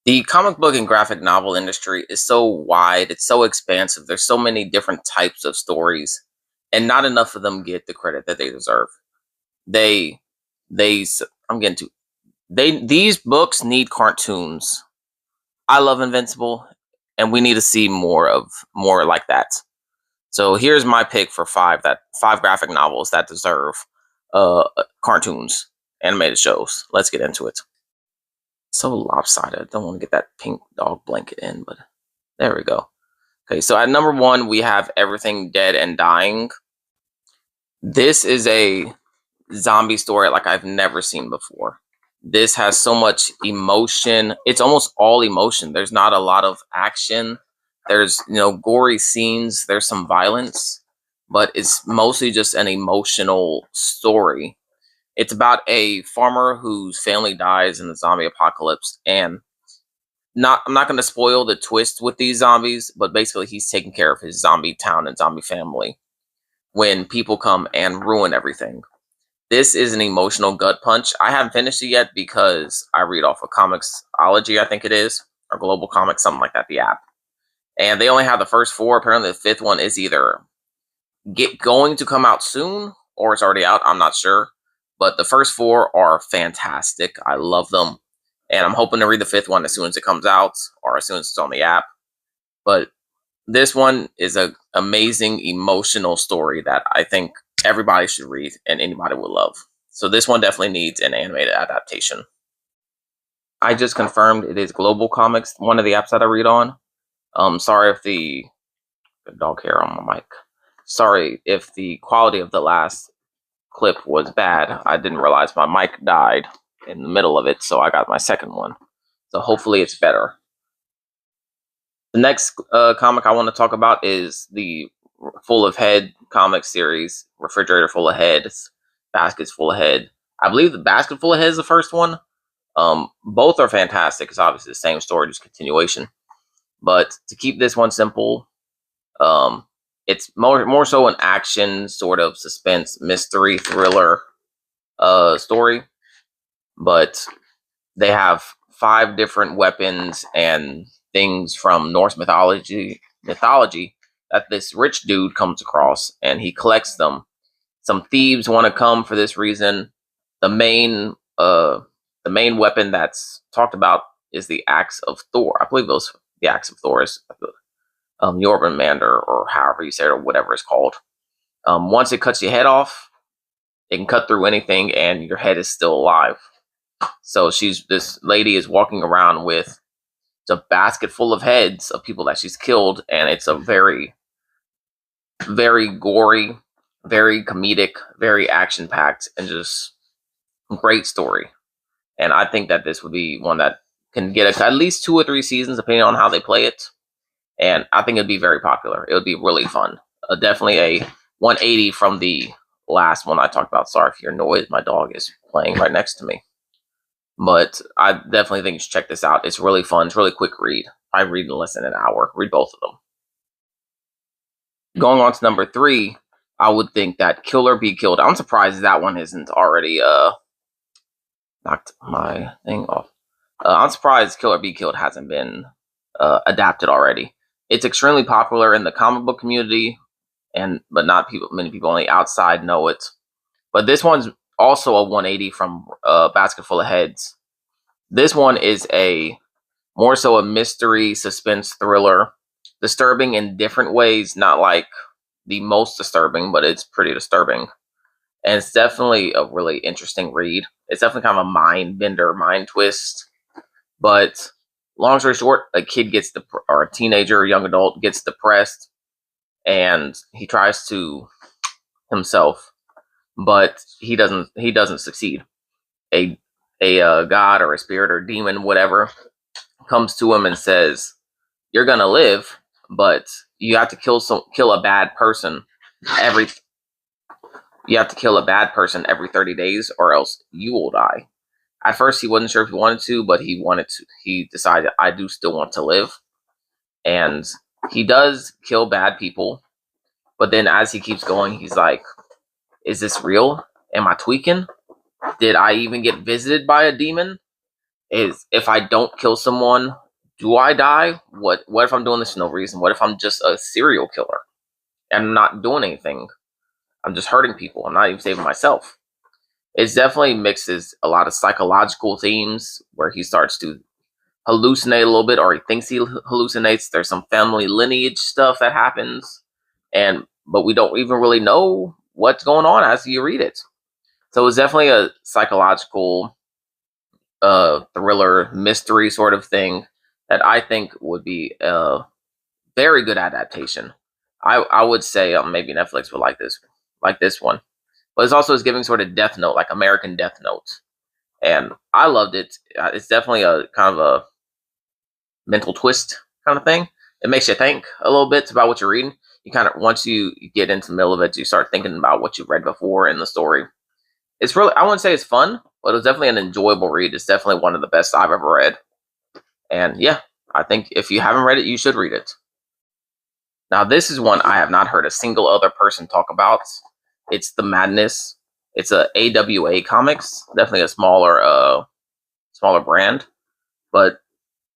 The comic book and graphic novel industry is so wide, it's so expansive. There's so many different types of stories, and not enough of them get the credit that they deserve. They, I'm getting to these books need cartoons. I love Invincible, and we need to see more like that. So here's my pick for five graphic novels that deserve cartoons, animated shows. Let's get into it. So lopsided. I don't want to get that pink dog blanket in, but there we go. Okay, so at number one, we have Everything Dead and Dying. This is a zombie story like I've never seen before. This has so much emotion. It's almost all emotion. There's not a lot of action. There's, gory scenes. There's some violence, but it's mostly just an emotional story. It's about a farmer whose family dies in the zombie apocalypse, and I'm not going to spoil the twist with these zombies, but basically he's taking care of his zombie town and zombie family when people come and ruin everything. This is an emotional gut punch. I haven't finished it yet because I read off of Comixology, I think it is, or Global Comics, something like that, the app. And they only have the first four. Apparently the fifth one is either going to come out soon or it's already out. I'm not sure. But the first four are fantastic. I love them. And I'm hoping to read the fifth one as soon as it comes out or as soon as it's on the app. But this one is an amazing emotional story that I think everybody should read and anybody would love. So this one definitely needs an animated adaptation. I just confirmed it is Global Comics, one of the apps that I read on. Sorry if the dog hair on my mic. Sorry if the quality of the last clip was bad. I didn't realize my mic died in the middle of it, so I got my second one. So hopefully it's better. The next comic I want to talk about is the Full of Head comic series, Refrigerator Full of Heads, Baskets Full of Head. I believe the Basket Full of Head is the first one. Both are fantastic. It's obviously the same story, just continuation. But to keep this one simple, it's more so an action sort of suspense mystery thriller story. But they have 5 different weapons and things from Norse mythology that this rich dude comes across, and he collects them. Some thieves want to come for this reason. The main weapon that's talked about is the axe of Thor. I believe the axe of Thor is Jormungandr, or however you say it, or whatever it's called. Once it cuts your head off, it can cut through anything, and your head is still alive. So this lady is walking around with a basket full of heads of people that she's killed, and it's a very, very gory, very comedic, very action-packed, and just great story. And I think that this would be one that can get at least 2 or 3 seasons, depending on how they play it. And I think it'd be very popular. It would be really fun. Definitely a 180 from the last one I talked about. Sorry if you hear noise. My dog is playing right next to me. But I definitely think you should check this out. It's really fun. It's really quick read. I read in less than an hour. Read both of them. Going on to number 3, I would think that Kill or Be Killed. I'm surprised that one isn't already knocked my thing off. I'm surprised Kill or Be Killed hasn't been adapted already. It's extremely popular in the comic book community, but not many people on the outside know it. But this one's also a 180 from Basket Full of Heads. This one is more so a mystery suspense thriller, disturbing in different ways, not like the most disturbing, but it's pretty disturbing. And it's definitely a really interesting read. It's definitely kind of a mind bender, mind twist. But long story short, a kid or a teenager or young adult gets depressed, and he tries to himself, but he doesn't succeed. A god or a spirit or demon, whatever, comes to him and says, "You're gonna live, but you have to kill a bad person every 30 days, or else you will die." At first, he wasn't sure if he wanted to, but he decided, I do still want to live. And he does kill bad people. But then as he keeps going, he's like, is this real? Am I tweaking? Did I even get visited by a demon? is if I don't kill someone, do I die? What if I'm doing this for no reason? What if I'm just a serial killer and I'm not doing anything? I'm just hurting people. I'm not even saving myself. It definitely mixes a lot of psychological themes where he starts to hallucinate a little bit, or he thinks he hallucinates. There's some family lineage stuff that happens, and but we don't even really know what's going on as you read it. So it's definitely a psychological thriller mystery sort of thing that I think would be a very good adaptation. I would say maybe Netflix would like this one, but it's also is giving sort of Death Note, like American Death Note, and I loved it. It's definitely a kind of a mental twist kind of thing. It makes you think a little bit about what you're reading. You kind of once you get into the middle of it, you start thinking about what you've read before in the story. It's really I wouldn't say it's fun, but it was definitely an enjoyable read. It's definitely one of the best I've ever read. And yeah, I think if you haven't read it, you should read it. Now, this is one I have not heard a single other person talk about. It's The Madness. It's a AWA Comics, definitely a smaller brand, but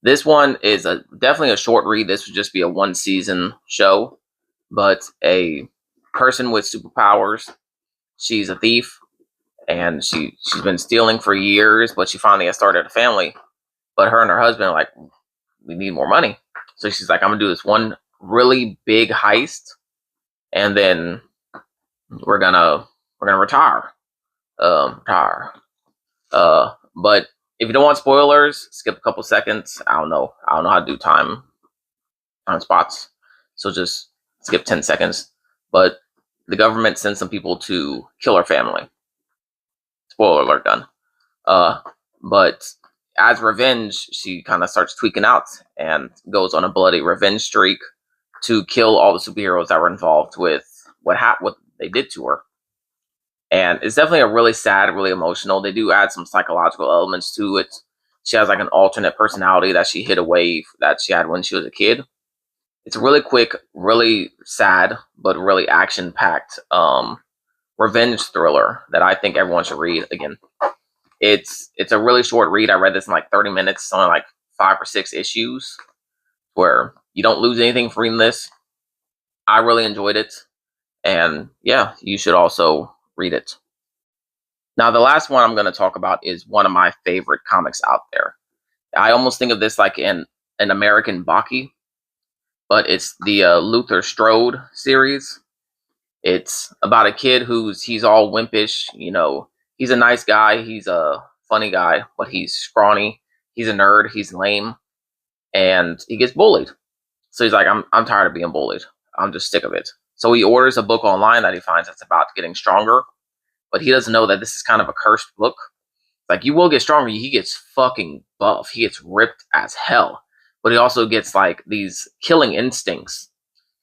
this one is definitely a short read. This would just be a one season show, but a person with superpowers. She's a thief, and she's been stealing for years, but she finally has started a family. But her and her husband are like, we need more money, so she's like, I'm gonna do this one really big heist, and then we're gonna retire. Retire. But if you don't want spoilers, skip a couple seconds. I don't know. I don't know how to do time spots, so just skip 10 seconds. But the government sends some people to kill her family. Spoiler alert, done. Uh, but as revenge, she kind of starts tweaking out and goes on a bloody revenge streak to kill all the superheroes that were involved with what they did to her. And it's definitely a really sad, really emotional. They do add some psychological elements to it. She has like an alternate personality that she hid away that she had when she was a kid. It's a really quick, really sad, but really action packed revenge thriller that I think everyone should read. Again, it's a really short read. I read this in like 30 minutes. It's only like 5 or 6 issues where you don't lose anything from reading this. I really enjoyed it. And yeah, you should also read it. Now, the last one I'm going to talk about is one of my favorite comics out there. I almost think of this like an American Baki, but it's the Luther Strode series. It's about a kid he's all wimpish. You know, he's a nice guy. He's a funny guy, but he's scrawny. He's a nerd. He's lame, and he gets bullied. So he's like, I'm tired of being bullied. I'm just sick of it. So he orders a book online that he finds that's about getting stronger, but he doesn't know that this is kind of a cursed book. Like, you will get stronger. He gets fucking buff. He gets ripped as hell, but he also gets like these killing instincts.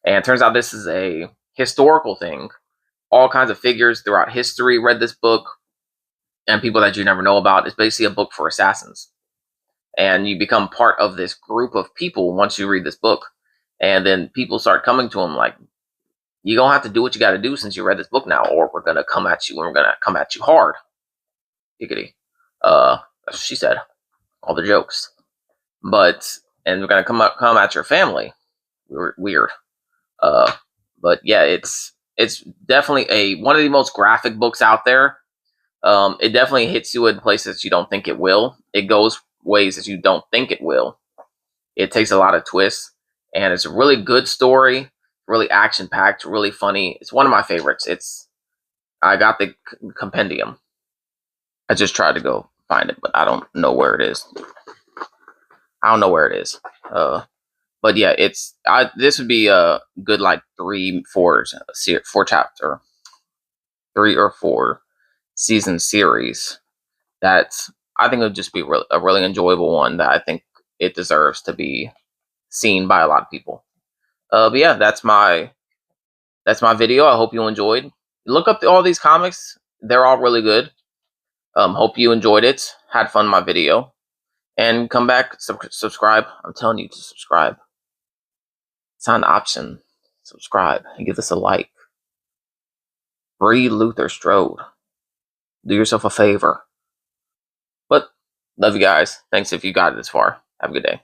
And it turns out this is a historical thing. All kinds of figures throughout history read this book, and people that you never know about. It's basically a book for assassins. And you become part of this group of people once you read this book. And then people start coming to him like, you're going to have to do what you got to do since you read this book now, or we're going to come at you, and we're going to come at you hard. Giggity. That's what she said. All the jokes. And we're going to come at your family. Weird. But yeah, it's definitely one of the most graphic books out there. It definitely hits you in places you don't think it will. It goes ways that you don't think it will. It takes a lot of twists, and it's a really good story, really action packed, really funny. It's one of my favorites. I got the compendium. I just tried to go find it, but I don't know where it is. But yeah, this would be a good like 4 chapter, 3 or 4 season series that I think it would just be a really enjoyable one that I think it deserves to be seen by a lot of people. But yeah, that's my video. I hope you enjoyed. Look up all these comics; they're all really good. Hope you enjoyed it, had fun in my video, and come back, subscribe. I'm telling you to subscribe. It's not an option. Subscribe and give us a like. Read Luther Strode. Do yourself a favor. But Love you guys. Thanks if you got it this far. Have a good day.